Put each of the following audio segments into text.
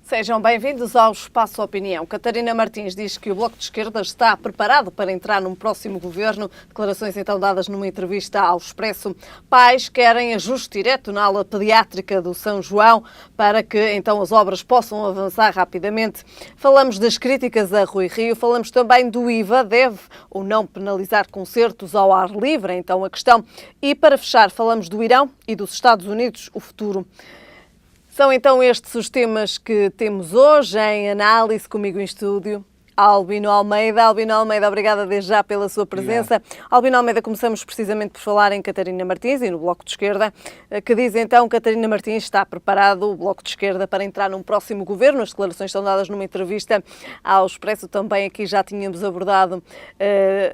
Sejam bem-vindos ao Espaço Opinião. Catarina Martins diz que o Bloco de Esquerda está preparado para entrar num próximo governo. Declarações então dadas numa entrevista ao Expresso. Pais querem ajuste direto na ala pediátrica do São João para que então as obras possam avançar rapidamente. Falamos das críticas a Rui Rio, falamos também do IVA, deve ou não penalizar concertos ao ar livre, então a questão. E para fechar, falamos do Irão e dos Estados Unidos, o futuro. São então estes os temas que temos hoje em análise, comigo em estúdio. Albino Almeida. Albino Almeida, obrigada desde já pela sua presença. Obrigado. Albino Almeida, começamos precisamente por falar em Catarina Martins e no Bloco de Esquerda, que diz então que Catarina Martins está preparado, o Bloco de Esquerda, para entrar num próximo governo. As declarações são dadas numa entrevista ao Expresso. Também aqui já tínhamos abordado,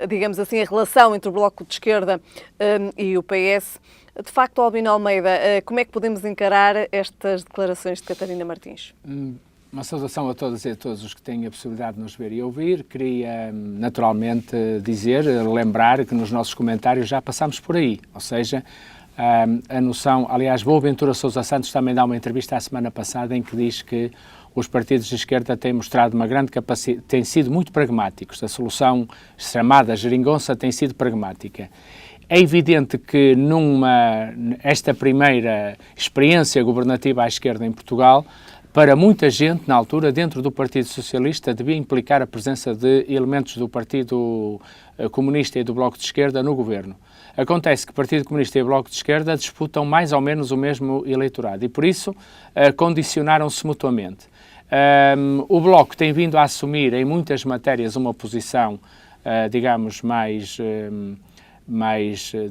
digamos assim, a relação entre o Bloco de Esquerda e o PS. De facto, Albino Almeida, como é que podemos encarar estas declarações de Catarina Martins? Uma saudação a todas e a todos os que têm a possibilidade de nos ver e ouvir. Queria, naturalmente, lembrar que nos nossos comentários já passámos por aí. Ou seja, a noção... Aliás, Boaventura Sousa Santos também dá uma entrevista a semana passada em que diz que os partidos de esquerda têm mostrado uma grande capacidade, têm sido muito pragmáticos. A solução chamada geringonça tem sido pragmática. É evidente que esta primeira experiência governativa à esquerda em Portugal, para muita gente, na altura, dentro do Partido Socialista, devia implicar a presença de elementos do Partido Comunista e do Bloco de Esquerda no governo. Acontece que o Partido Comunista e o Bloco de Esquerda disputam mais ou menos o mesmo eleitorado e, por isso, condicionaram-se mutuamente. O Bloco tem vindo a assumir, em muitas matérias, uma posição, digamos, mais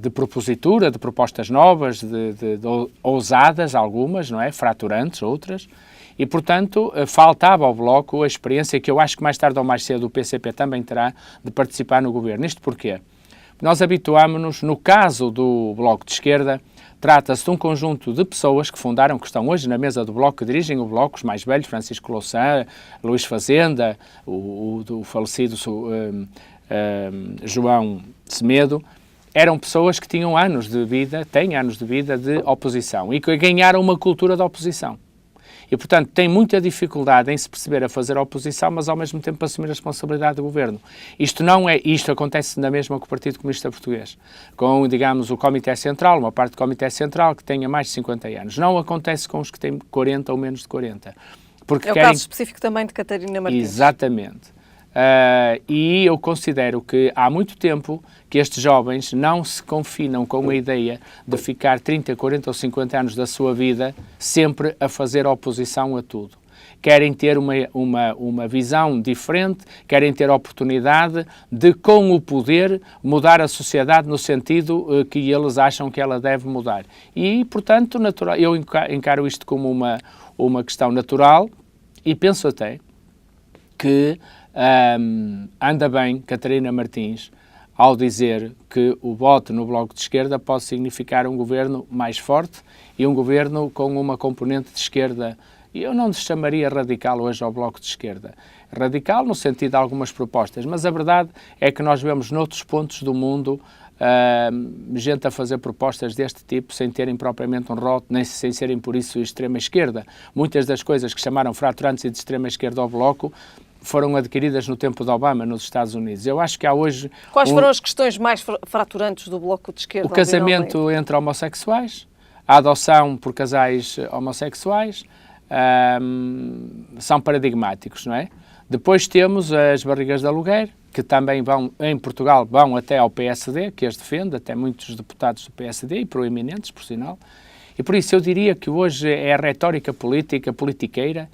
de propositura, de propostas novas, de ousadas, algumas, não é? Fraturantes, outras. E, portanto, faltava ao Bloco a experiência que eu acho que mais tarde ou mais cedo o PCP também terá de participar no governo. Isto porquê? Nós habituámos-nos, no caso do Bloco de Esquerda, trata-se de um conjunto de pessoas que fundaram, que estão hoje na mesa do Bloco, que dirigem o Bloco, os mais velhos, Francisco Louçã, Luís Fazenda, o falecido João Semedo. Eram pessoas que tinham têm anos de vida de oposição e que ganharam uma cultura de oposição. E, portanto, têm muita dificuldade em se perceber a fazer oposição, mas ao mesmo tempo assumir a responsabilidade do governo. Isto acontece na mesma com o Partido Comunista Português, com, digamos, o Comitê Central, uma parte do Comitê Central que tenha mais de 50 anos. Não acontece com os que têm 40 ou menos de 40. Porque o caso específico também de Catarina Martins. Exatamente. E eu considero que há muito tempo que estes jovens não se confinam com a ideia de ficar 30, 40 ou 50 anos da sua vida sempre a fazer oposição a tudo. Querem ter uma visão diferente, querem ter a oportunidade de, com o poder, mudar a sociedade no sentido que eles acham que ela deve mudar. E, portanto, eu encaro isto como uma questão natural e penso até que anda bem Catarina Martins ao dizer que o voto no Bloco de Esquerda pode significar um governo mais forte e um governo com uma componente de esquerda. Eu não chamaria radical hoje ao Bloco de Esquerda. Radical no sentido de algumas propostas, mas a verdade é que nós vemos noutros pontos do mundo gente a fazer propostas deste tipo sem terem propriamente um rótulo, nem sem serem por isso extrema-esquerda. Muitas das coisas que chamaram fraturantes e de extrema-esquerda ao Bloco foram adquiridas no tempo de Obama nos Estados Unidos. Eu acho que há hoje... Quais foram as questões mais fraturantes do Bloco de Esquerda? O casamento entre homossexuais, a adoção por casais homossexuais, são paradigmáticos, não é? Depois temos as barrigas de aluguer, que também em Portugal, vão até ao PSD, que as defende, até muitos deputados do PSD, e proeminentes, por sinal. E por isso eu diria que hoje é a retórica política, politiqueira,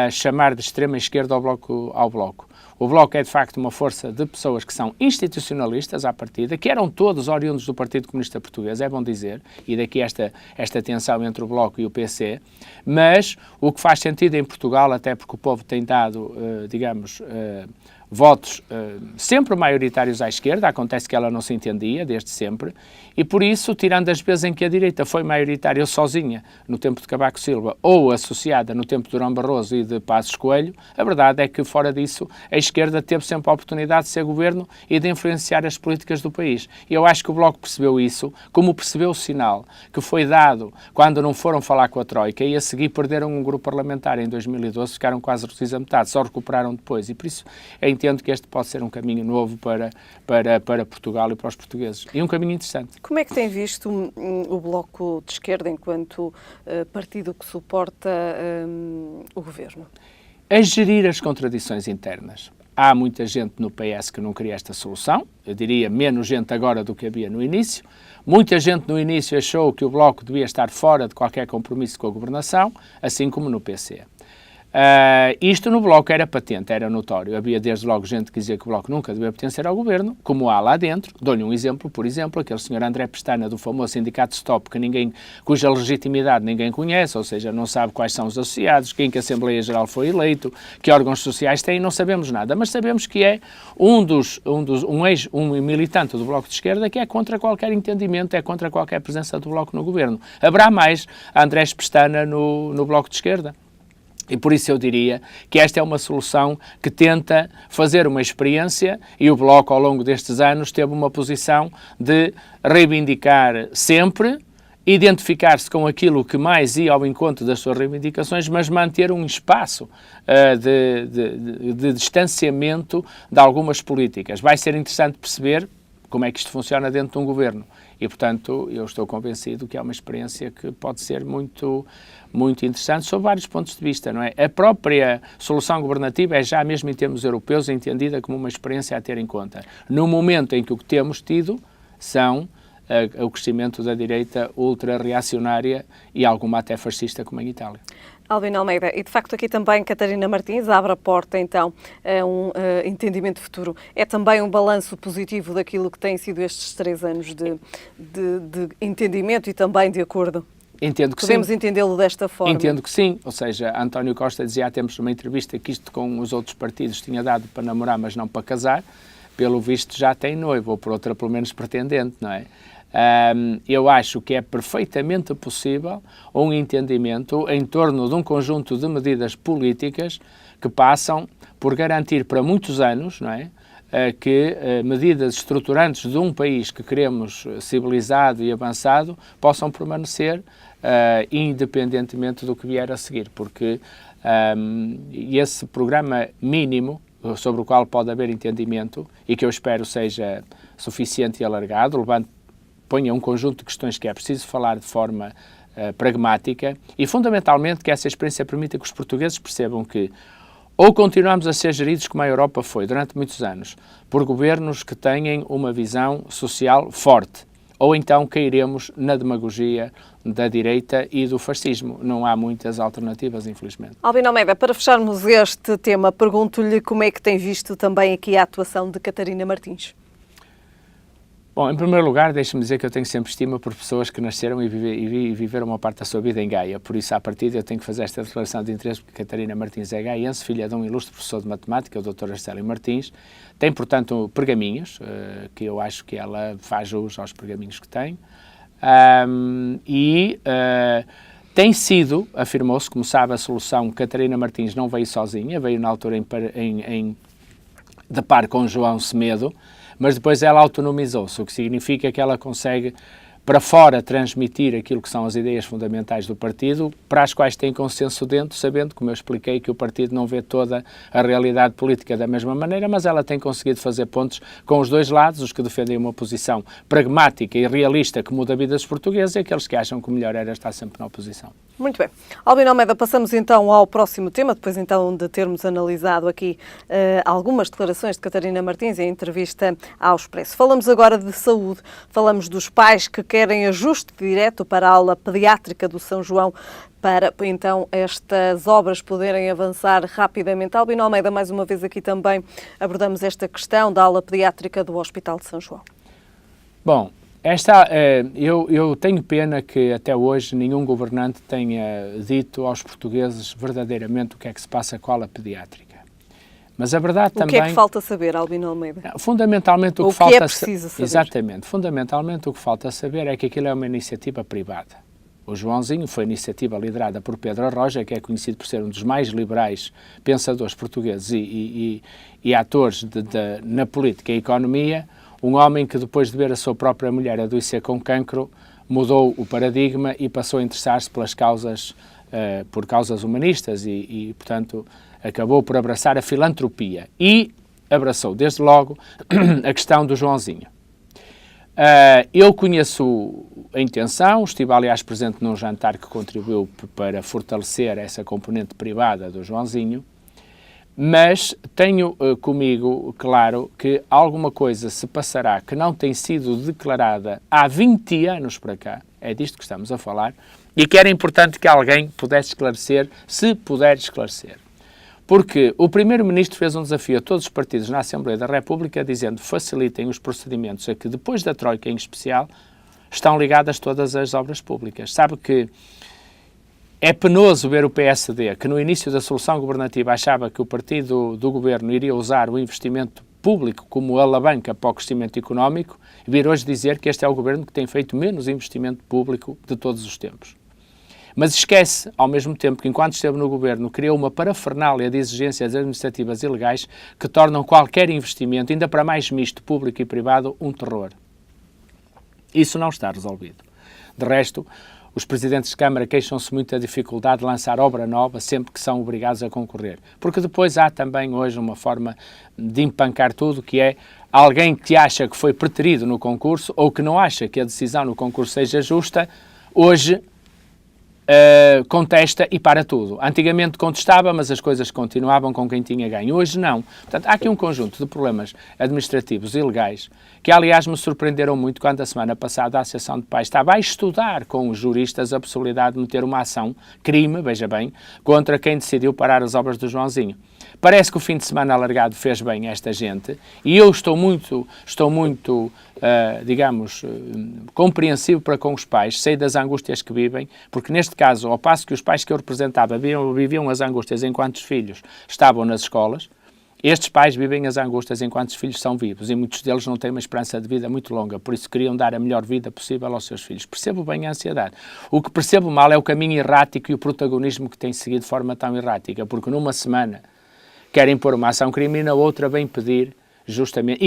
chamar de extrema-esquerda ao Bloco. O Bloco é, de facto, uma força de pessoas que são institucionalistas à partida, que eram todos oriundos do Partido Comunista Português, é bom dizer, e daqui esta tensão entre o Bloco e o PC, mas o que faz sentido em Portugal, até porque o povo tem dado, votos sempre maioritários à esquerda, acontece que ela não se entendia desde sempre, e por isso, tirando as vezes em que a direita foi maioritária sozinha, no tempo de Cavaco Silva, ou associada no tempo de Durão Barroso e de Passos Coelho, a verdade é que, fora disso, a esquerda teve sempre a oportunidade de ser governo e de influenciar as políticas do país. E eu acho que o Bloco percebeu isso, como percebeu o sinal que foi dado quando não foram falar com a Troika e a seguir perderam um grupo parlamentar em 2012, ficaram quase reduzidos a metade, só recuperaram depois. E por isso eu entendo que este pode ser um caminho novo para Portugal e para os portugueses. E um caminho interessante. Como é que tem visto o Bloco de Esquerda enquanto partido que suporta o governo? A gerir as contradições internas. Há muita gente no PS que não queria esta solução, eu diria menos gente agora do que havia no início. Muita gente no início achou que o Bloco devia estar fora de qualquer compromisso com a governação, assim como no PC. Isto no Bloco era patente, era notório. Havia desde logo gente que dizia que o Bloco nunca devia pertencer ao governo, como há lá dentro. Dou-lhe um exemplo, por exemplo, aquele senhor André Pestana do famoso sindicato Stop, cuja legitimidade ninguém conhece, ou seja, não sabe quais são os associados, quem que a Assembleia Geral foi eleito, que órgãos sociais tem, não sabemos nada, mas sabemos que é um militante do Bloco de Esquerda que é contra qualquer entendimento, é contra qualquer presença do Bloco no governo. Haverá mais Andrés Pestana no Bloco de Esquerda? E por isso eu diria que esta é uma solução que tenta fazer uma experiência e o Bloco ao longo destes anos teve uma posição de reivindicar sempre, identificar-se com aquilo que mais ia ao encontro das suas reivindicações, mas manter um espaço de distanciamento de algumas políticas. Vai ser interessante perceber como é que isto funciona dentro de um governo. E, portanto, eu estou convencido que é uma experiência que pode ser muito interessante sob vários pontos de vista, não é? A própria solução governativa é já mesmo em termos europeus entendida como uma experiência a ter em conta. No momento em que o que temos tido são o crescimento da direita ultra-reacionária e alguma até fascista, como em Itália. Albino Almeida, e de facto aqui também Catarina Martins abre a porta então a um entendimento futuro. É também um balanço positivo daquilo que têm sido estes 3 anos de entendimento e também de acordo? Entendo que Podemos sim. entendê-lo desta forma? Entendo que sim, ou seja, António Costa dizia há tempos numa entrevista que isto com os outros partidos tinha dado para namorar, mas não para casar. Pelo visto já tem noivo, ou por outra pelo menos pretendente, não é? Eu acho que é perfeitamente possível um entendimento em torno de um conjunto de medidas políticas que passam por garantir para muitos anos, não é, que medidas estruturantes de um país que queremos civilizado e avançado possam permanecer independentemente do que vier a seguir, porque esse programa mínimo sobre o qual pode haver entendimento e que eu espero seja suficiente e alargado, ponha um conjunto de questões que é preciso falar de forma pragmática e, fundamentalmente, que essa experiência permita que os portugueses percebam que ou continuamos a ser geridos como a Europa foi durante muitos anos, por governos que tenham uma visão social forte, ou então cairemos na demagogia da direita e do fascismo. Não há muitas alternativas, infelizmente. Albino Almeida, para fecharmos este tema, pergunto-lhe como é que tem visto também aqui a atuação de Catarina Martins. Bom, em primeiro lugar, deixe-me dizer que eu tenho sempre estima por pessoas que nasceram e viveram uma parte da sua vida em Gaia. Por isso, à partida, eu tenho que fazer esta declaração de interesse, porque Catarina Martins é gaiense, filha de um ilustre professor de matemática, o Dr. Arcélio Martins. Tem, portanto, pergaminhos, que eu acho que ela faz jus aos pergaminhos que tem. Tem sido, afirmou-se, como sabe, a solução Catarina Martins não veio sozinha, veio na altura de par com João Semedo, mas depois ela autonomizou-se, o que significa que ela consegue para fora transmitir aquilo que são as ideias fundamentais do partido, para as quais tem consenso dentro, sabendo, como eu expliquei, que o partido não vê toda a realidade política da mesma maneira, mas ela tem conseguido fazer pontos com os dois lados, os que defendem uma posição pragmática e realista que muda a vida dos portugueses e aqueles que acham que o melhor era estar sempre na oposição. Muito bem. Albino Almeida, passamos então ao próximo tema, depois então de termos analisado aqui algumas declarações de Catarina Martins em entrevista ao Expresso. Falamos agora de saúde, falamos dos pais que querem ajuste direto para a ala pediátrica do São João, para então estas obras poderem avançar rapidamente. Albino Almeida, mais uma vez aqui também abordamos esta questão da ala pediátrica do Hospital de São João. Bom, eu tenho pena que até hoje nenhum governante tenha dito aos portugueses verdadeiramente o que é que se passa com a ala pediátrica. Mas a verdade O também... que é que falta saber, Albino Almeida? Fundamentalmente o que Ou falta... é preciso saber? Exatamente. Fundamentalmente o que falta saber é que aquilo é uma iniciativa privada. O Joãozinho foi iniciativa liderada por Pedro Arroja, que é conhecido por ser um dos mais liberais pensadores portugueses e atores na política e economia, um homem que depois de ver a sua própria mulher adoecer com cancro, mudou o paradigma e passou a interessar-se pelas causas, por causas humanistas e, portanto, acabou por abraçar a filantropia e abraçou, desde logo, a questão do Joãozinho. Eu conheço a intenção, estive aliás presente num jantar que contribuiu para fortalecer essa componente privada do Joãozinho, mas tenho comigo claro que alguma coisa se passará que não tem sido declarada há 20 anos para cá, é disto que estamos a falar, e que era importante que alguém pudesse esclarecer, se puder esclarecer. Porque o Primeiro-Ministro fez um desafio a todos os partidos na Assembleia da República, dizendo facilitem os procedimentos a que, depois da Troika em especial, estão ligadas todas as obras públicas. Sabe que é penoso ver o PSD, que no início da solução governativa achava que o partido do governo iria usar o investimento público como alavanca para o crescimento económico, e vir hoje dizer que este é o governo que tem feito menos investimento público de todos os tempos. Mas esquece, ao mesmo tempo, que enquanto esteve no governo, criou uma parafernália de exigências administrativas ilegais que tornam qualquer investimento, ainda para mais misto, público e privado, um terror. Isso não está resolvido. De resto, os presidentes de Câmara queixam-se muito da dificuldade de lançar obra nova sempre que são obrigados a concorrer. Porque depois há também hoje uma forma de empancar tudo, que é alguém que acha que foi preterido no concurso ou que não acha que a decisão no concurso seja justa, hoje contesta e para tudo. Antigamente contestava, mas as coisas continuavam com quem tinha ganho. Hoje não. Portanto, há aqui um conjunto de problemas administrativos e legais que, aliás, me surpreenderam muito quando a semana passada a Associação de Pais estava a estudar com os juristas a possibilidade de meter uma ação, crime, veja bem, contra quem decidiu parar as obras do Joãozinho. Parece que o fim de semana alargado fez bem a esta gente e eu estou muito compreensivo para com os pais, sei das angústias que vivem, porque neste caso, ao passo que os pais que eu representava viviam as angústias enquanto os filhos estavam nas escolas, estes pais vivem as angústias enquanto os filhos são vivos e muitos deles não têm uma esperança de vida muito longa, por isso queriam dar a melhor vida possível aos seus filhos. Percebo bem a ansiedade. O que percebo mal é o caminho errático e o protagonismo que tem seguido de forma tão errática, porque numa semana querem pôr uma ação crime e na outra vem pedir justamente,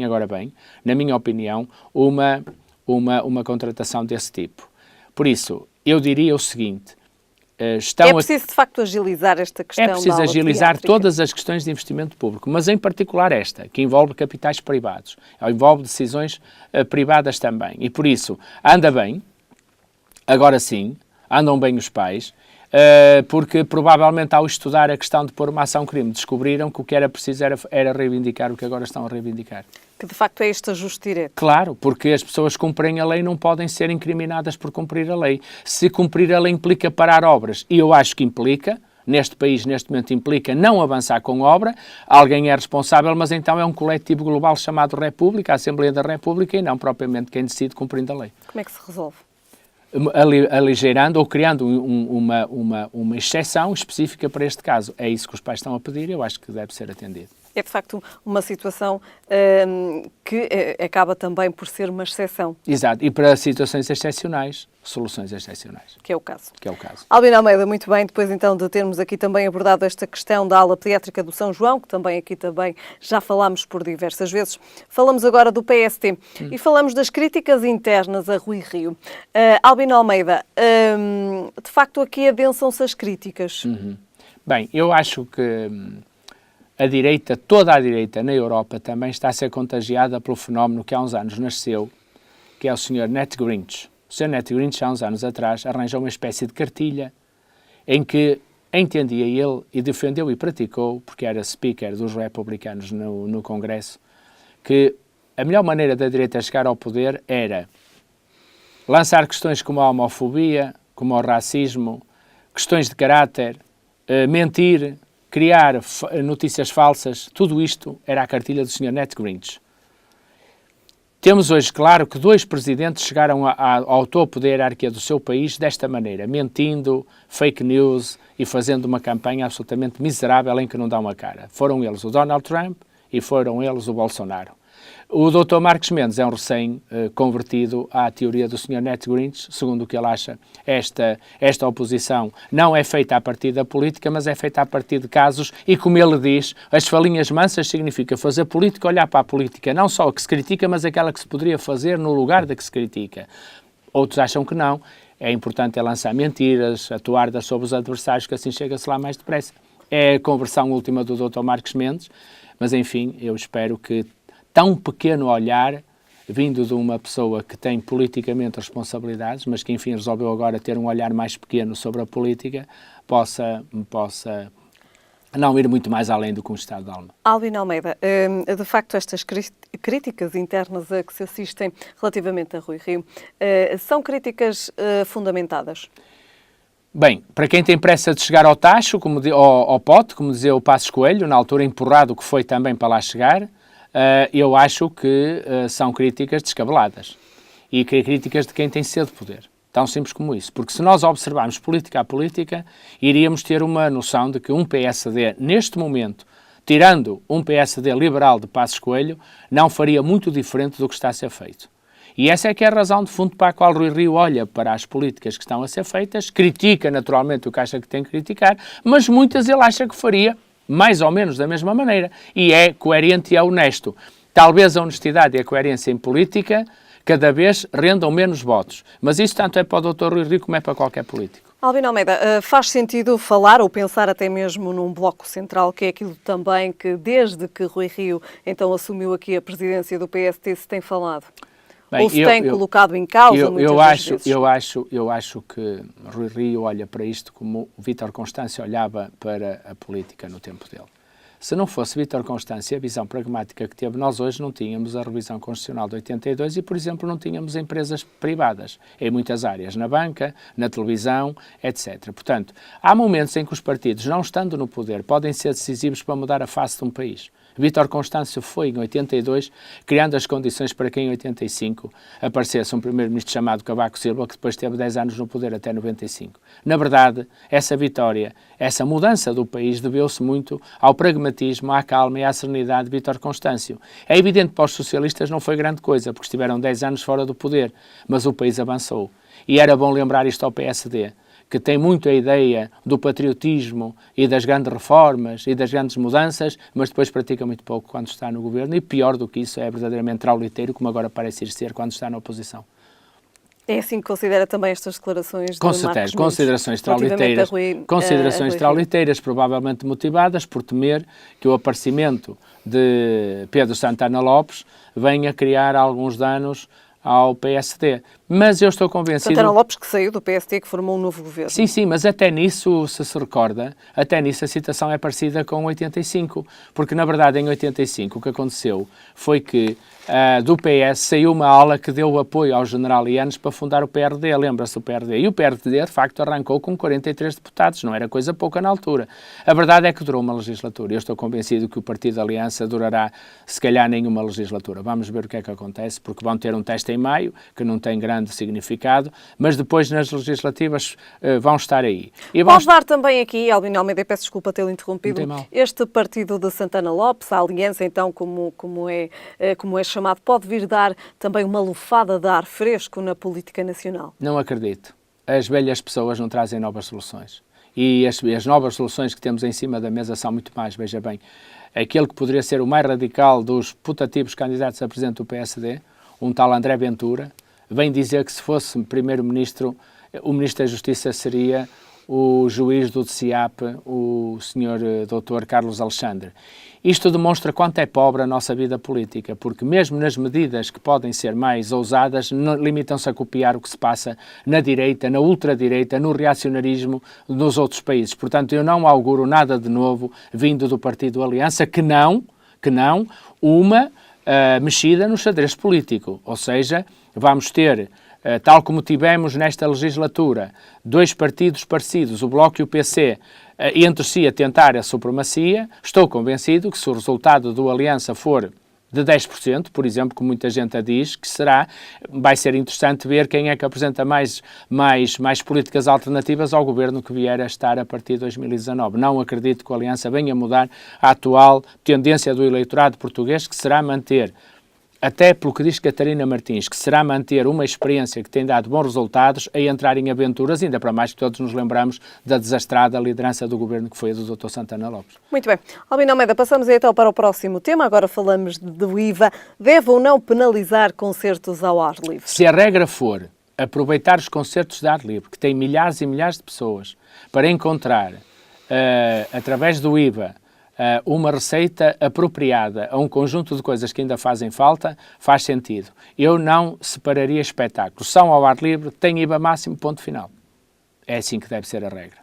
agora bem, na minha opinião, uma contratação desse tipo. Por isso, eu diria o seguinte, é preciso de facto agilizar esta questão. É preciso agilizar todas as questões de investimento público, mas em particular esta, que envolve capitais privados, envolve decisões privadas também. E por isso, anda bem, agora sim, andam bem os pais, porque provavelmente ao estudar a questão de pôr uma ação crime, descobriram que o que era preciso era reivindicar o que agora estão a reivindicar. Que de facto é este ajuste direto. Claro, porque as pessoas cumprem a lei não podem ser incriminadas por cumprir a lei. Se cumprir a lei implica parar obras, e eu acho que implica, neste país, neste momento, implica não avançar com obra, alguém é responsável, mas então é um coletivo global chamado República, a Assembleia da República, e não propriamente quem decide cumprindo a lei. Como é que se resolve? Aligeirando ou criando uma exceção específica para este caso. É isso que os pais estão a pedir e eu acho que deve ser atendido. É de facto uma situação que acaba também por ser uma exceção. Exato, e para situações excepcionais, soluções excepcionais. Que é o caso. Albino Almeida, muito bem, depois então de termos aqui também abordado esta questão da ala pediátrica do São João, que também já falámos por diversas vezes, falamos agora do PST e falamos das críticas internas a Rui Rio. Albino Almeida, de facto aqui adensam-se as críticas. Bem, eu acho que a direita, toda a direita na Europa também está a ser contagiada pelo fenómeno que há uns anos nasceu, que é o Sr. Nat Gingrich. O Sr. Nat Gingrich, há uns anos atrás, arranjou uma espécie de cartilha em que entendia ele e defendeu e praticou, porque era speaker dos republicanos no Congresso, que a melhor maneira da direita chegar ao poder era lançar questões como a homofobia, como o racismo, questões de caráter, mentir, criar notícias falsas, tudo isto era a cartilha do Sr. Nat Gingrich. Temos hoje, claro, que 2 presidentes chegaram ao topo da hierarquia do seu país desta maneira, mentindo, fake news e fazendo uma campanha absolutamente miserável em que não dá uma cara. Foram eles o Donald Trump e foram eles o Bolsonaro. O Dr. Marcos Mendes é um recém-convertido à teoria do Sr. Ned Grinch, segundo o que ele acha, esta oposição não é feita a partir da política, mas é feita a partir de casos e, como ele diz, as falinhas mansas significa fazer política, olhar para a política, não só a que se critica, mas aquela que se poderia fazer no lugar da que se critica. Outros acham que não, é importante lançar mentiras, atuar sobre os adversários, que assim chega-se lá mais depressa. É a conversão última do Dr. Marcos Mendes, mas enfim, eu espero que tão pequeno olhar, vindo de uma pessoa que tem politicamente responsabilidades, mas que enfim resolveu agora ter um olhar mais pequeno sobre a política, possa não ir muito mais além do que um estado de alma. Albino Almeida, de facto estas críticas internas a que se assistem relativamente a Rui Rio, são críticas fundamentadas? Bem, para quem tem pressa de chegar ao tacho, ao pote, como dizia o Passos Coelho, na altura empurrado que foi também para lá chegar, eu acho que são críticas descabeladas e críticas de quem tem sede de poder. Tão simples como isso. Porque se nós observarmos política a política, iríamos ter uma noção de que um PSD, neste momento, tirando um PSD liberal de Passos Coelho, não faria muito diferente do que está a ser feito. E essa é que é a razão de fundo para a qual Rui Rio olha para as políticas que estão a ser feitas, critica naturalmente o que acha que tem que criticar, mas muitas ele acha que faria mais ou menos da mesma maneira, e é coerente e é honesto. Talvez a honestidade e a coerência em política cada vez rendam menos votos, mas isso tanto é para o Dr. Rui Rio como é para qualquer político. Albino Almeida, faz sentido falar ou pensar até mesmo num bloco central, que é aquilo também que desde que Rui Rio então assumiu aqui a presidência do PST se tem falado? Bem, ou se tem colocado em causa muitas vezes? Eu acho que Rui Rio olha para isto como o Vítor Constâncio olhava para a política no tempo dele. Se não fosse Vítor Constâncio, a visão pragmática que teve, nós hoje não tínhamos a revisão constitucional de 82 e, por exemplo, não tínhamos empresas privadas em muitas áreas, na banca, na televisão, etc. Portanto, há momentos em que os partidos, não estando no poder, podem ser decisivos para mudar a face de um país. Vítor Constâncio foi, em 82, criando as condições para que em 85 aparecesse um primeiro-ministro chamado Cavaco Silva, que depois teve 10 anos no poder até 95. Na verdade, essa vitória, essa mudança do país deveu-se muito ao pragmatismo, à calma e à serenidade de Vítor Constâncio. É evidente que para os socialistas não foi grande coisa, porque estiveram 10 anos fora do poder, mas o país avançou. E era bom lembrar isto ao PSD, que tem muito a ideia do patriotismo e das grandes reformas e das grandes mudanças, mas depois pratica muito pouco quando está no governo e, pior do que isso, é verdadeiramente trauliteiro, como agora parece ir ser quando está na oposição. É assim que considera também estas declarações de Marcos Mendes? Considerações trauliteiras, provavelmente motivadas por temer que o aparecimento de Pedro Santana Lopes venha criar alguns danos ao PSD. Mas eu estou convencido... Santana Lopes que saiu do PSD, que formou um novo governo. Sim, mas até nisso, se recorda, até nisso a situação é parecida com 85, porque na verdade em 85 o que aconteceu foi que do PS saiu uma ala que deu apoio ao general Yanes para fundar o PRD, lembra-se do PRD, e o PRD de facto arrancou com 43 deputados, não era coisa pouca na altura. A verdade é que durou uma legislatura, eu estou convencido que o Partido da Aliança durará se calhar nenhuma legislatura. Vamos ver o que é que acontece, porque vão ter um teste em maio, que não tem grande significado, mas depois nas legislativas vão estar aí. Pode dar também aqui, Albino Almeida, peço desculpa tê-lo interrompido, este partido de Santana Lopes, a Aliança, então, como é chamado, pode vir dar também uma lufada de ar fresco na política nacional? Não acredito. As velhas pessoas não trazem novas soluções. E as novas soluções que temos em cima da mesa são muito mais, veja bem. Aquele que poderia ser o mais radical dos putativos candidatos a presidente do PSD, um tal André Ventura, vem dizer que se fosse primeiro-ministro, o ministro da Justiça seria o juiz do DCIAP, o Sr. Dr. Carlos Alexandre. Isto demonstra quanto é pobre a nossa vida política, porque mesmo nas medidas que podem ser mais ousadas, limitam-se a copiar o que se passa na direita, na ultradireita, no reacionarismo nos outros países. Portanto, eu não auguro nada de novo vindo do Partido Aliança, que não uma mexida no xadrez político, ou seja, vamos ter, tal como tivemos nesta legislatura, dois partidos parecidos, o Bloco e o PC, entre si a tentar a supremacia. Estou convencido que se o resultado do Aliança for de 10%, por exemplo, como muita gente diz, que vai ser interessante ver quem é que apresenta mais políticas alternativas ao governo que vier a estar a partir de 2019. Não acredito que a Aliança venha a mudar a atual tendência do eleitorado português, que será manter, até pelo que diz Catarina Martins, que será manter uma experiência que tem dado bons resultados a entrar em aventuras, ainda para mais que todos nos lembramos da desastrada liderança do governo que foi a do Dr. Santana Lopes. Muito bem. Albino Almeida, passamos então para o próximo tema. Agora falamos do IVA. Deve ou não penalizar concertos ao ar livre? Se a regra for aproveitar os concertos de ar livre, que tem milhares e milhares de pessoas, para encontrar, através do IVA, uma receita apropriada a um conjunto de coisas que ainda fazem falta, faz sentido. Eu não separaria espetáculos. São ao ar livre, têm IVA máximo, ponto final. É assim que deve ser a regra.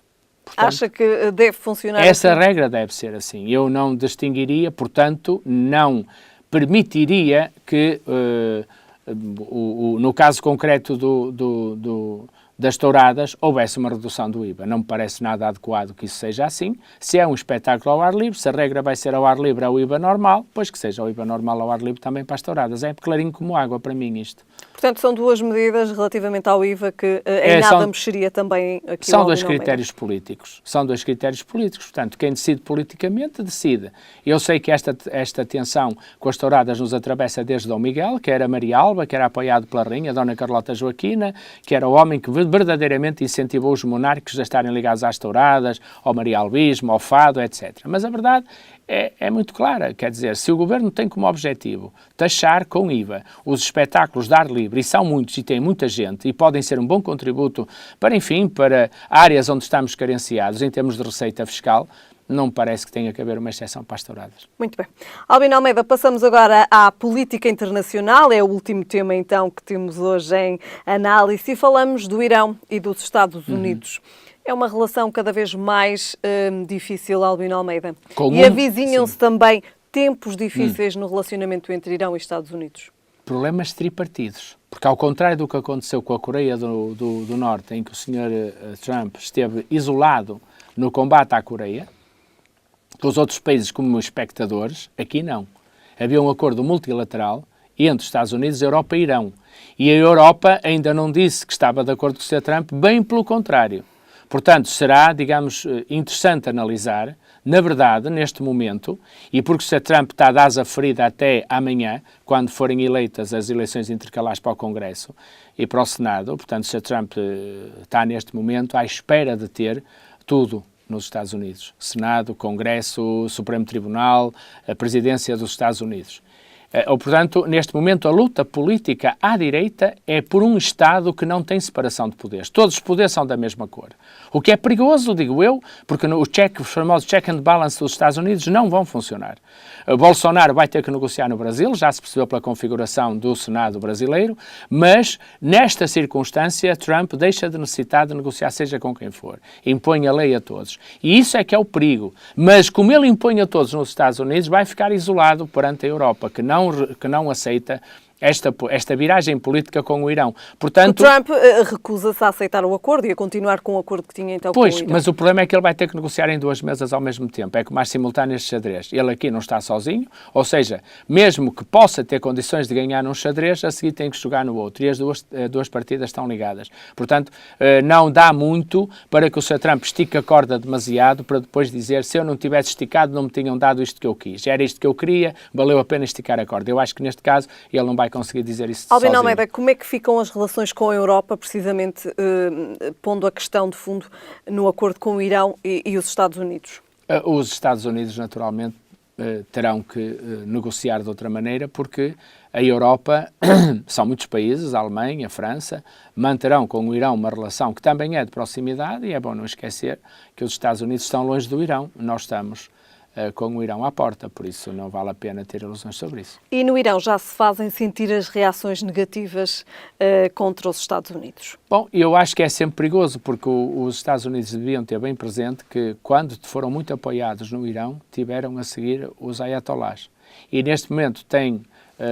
Portanto, acha que deve funcionar essa assim? regra deve ser assim. Eu não distinguiria, portanto, não permitiria que, no caso concreto das touradas, houvesse uma redução do IVA. Não me parece nada adequado que isso seja assim. Se é um espetáculo ao ar livre, se a regra vai ser ao ar livre ao IVA normal, pois que seja o IVA normal ao ar livre também para as touradas. É clarinho como água para mim isto. Portanto, são duas medidas relativamente ao IVA que em nada mexeria também aqui. São dois critérios políticos. São dois critérios políticos. Portanto, quem decide politicamente, decide. Eu sei que esta tensão com as touradas nos atravessa desde Dom Miguel, que era Maria Alba, que era apoiado pela rainha Dona Carlota Joaquina, que era o homem que verdadeiramente incentivou os monarcas a estarem ligados às touradas, ao marialbismo, ao fado, etc. Mas a verdade é muito clara. Quer dizer, se o governo tem como objetivo taxar com IVA os espetáculos de ar livre, e são muitos e tem muita gente, e podem ser um bom contributo para, enfim, para áreas onde estamos carenciados em termos de receita fiscal, não me parece que tenha que haver uma exceção para as touradas. Muito bem. Albino Almeida, passamos agora à política internacional. É o último tema, então, que temos hoje em análise. E falamos do Irão e dos Estados Unidos. É uma relação cada vez mais difícil, Albino Almeida. E avizinham-se também tempos difíceis no relacionamento entre Irão e Estados Unidos. Problemas tripartidos. Porque, ao contrário do que aconteceu com a Coreia do Norte, em que o Sr. Trump esteve isolado no combate à Coreia, com os outros países como espectadores, aqui não. Havia um acordo multilateral entre os Estados Unidos, Europa e Irão. E a Europa ainda não disse que estava de acordo com o Sr. Trump, bem pelo contrário. Portanto, será, digamos, interessante analisar, na verdade, neste momento, e porque o Sr. Trump está de asa ferida até amanhã, quando forem eleitas as eleições intercalares para o Congresso e para o Senado, portanto, o Sr. Trump está neste momento à espera de ter tudo nos Estados Unidos. Senado, Congresso, Supremo Tribunal, a Presidência dos Estados Unidos. Portanto, neste momento, a luta política à direita é por um Estado que não tem separação de poderes. Todos os poderes são da mesma cor. O que é perigoso, digo eu, porque os famosos check and balance dos Estados Unidos não vão funcionar. O Bolsonaro vai ter que negociar no Brasil, já se percebeu pela configuração do Senado brasileiro, mas, nesta circunstância, Trump deixa de necessitar de negociar, seja com quem for. Impõe a lei a todos. E isso é que é o perigo. Mas, como ele impõe a todos nos Estados Unidos, vai ficar isolado perante a Europa, que não aceita esta viragem política com o Irão. Portanto, o Trump recusa-se a aceitar o acordo e a continuar com o acordo que tinha então com o Irão. Pois, mas o problema é que ele vai ter que negociar em duas mesas ao mesmo tempo. É como as simultâneas de xadrez. Ele aqui não está sozinho, ou seja, mesmo que possa ter condições de ganhar num xadrez, a seguir tem que jogar no outro. E as duas partidas estão ligadas. Portanto, não dá muito para que o Sr. Trump estique a corda demasiado para depois dizer, se eu não tivesse esticado, não me tinham dado isto que eu quis. Era isto que eu queria, valeu a pena esticar a corda. Eu acho que neste caso ele não vai conseguir dizer isso sozinho. Albino Almeida, como é que ficam as relações com a Europa, precisamente pondo a questão de fundo no acordo com o Irão e os Estados Unidos? Os Estados Unidos, naturalmente, terão que negociar de outra maneira, porque a Europa, são muitos países, a Alemanha, a França, manterão com o Irão uma relação que também é de proximidade, e é bom não esquecer que os Estados Unidos estão longe do Irão, nós estamos com o Irão à porta, por isso não vale a pena ter ilusões sobre isso. E no Irão já se fazem sentir as reações negativas contra os Estados Unidos? Bom, eu acho que é sempre perigoso, porque os Estados Unidos deviam ter bem presente que, quando foram muito apoiados no Irão, tiveram a seguir os ayatollahs. E neste momento tem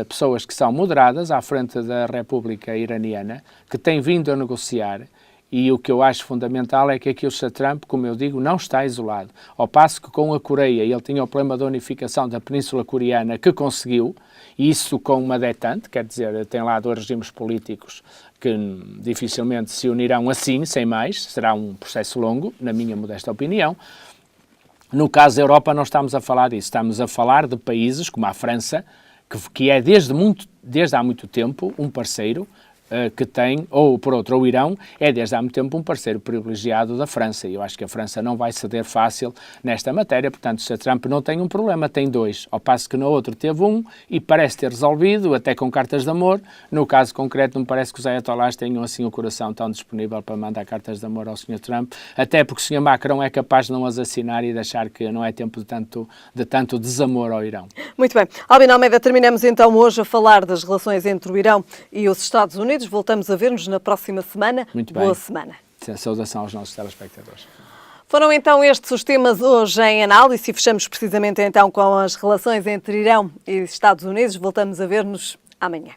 pessoas que são moderadas à frente da República Iraniana, que têm vindo a negociar E o que eu acho fundamental é que aqui o Sr. Trump, como eu digo, não está isolado. Ao passo que com a Coreia ele tinha o problema da unificação da Península Coreana, que conseguiu, isso com uma detente, quer dizer, tem lá dois regimes políticos que dificilmente se unirão assim, sem mais, será um processo longo, na minha modesta opinião. No caso da Europa não estamos a falar disso, estamos a falar de países como a França, que é desde há muito tempo um parceiro que tem, ou por outro, o Irão, é desde há muito tempo um parceiro privilegiado da França. E eu acho que a França não vai ceder fácil nesta matéria, portanto, o Sr. Trump não tem um problema, tem dois, ao passo que no outro teve um e parece ter resolvido, até com cartas de amor. No caso concreto, não me parece que os ayatollahs tenham assim o coração tão disponível para mandar cartas de amor ao Sr. Trump, até porque o Sr. Macron é capaz de não as assinar e de achar que não é tempo de tanto desamor ao Irão. Muito bem. Albino Almeida, terminamos então hoje a falar das relações entre o Irão e os Estados Unidos. Voltamos a ver-nos na próxima semana. Muito bem. Boa semana. Saudação aos nossos telespectadores. Foram então estes os temas hoje em análise e fechamos precisamente então com as relações entre Irão e Estados Unidos. Voltamos a ver-nos amanhã.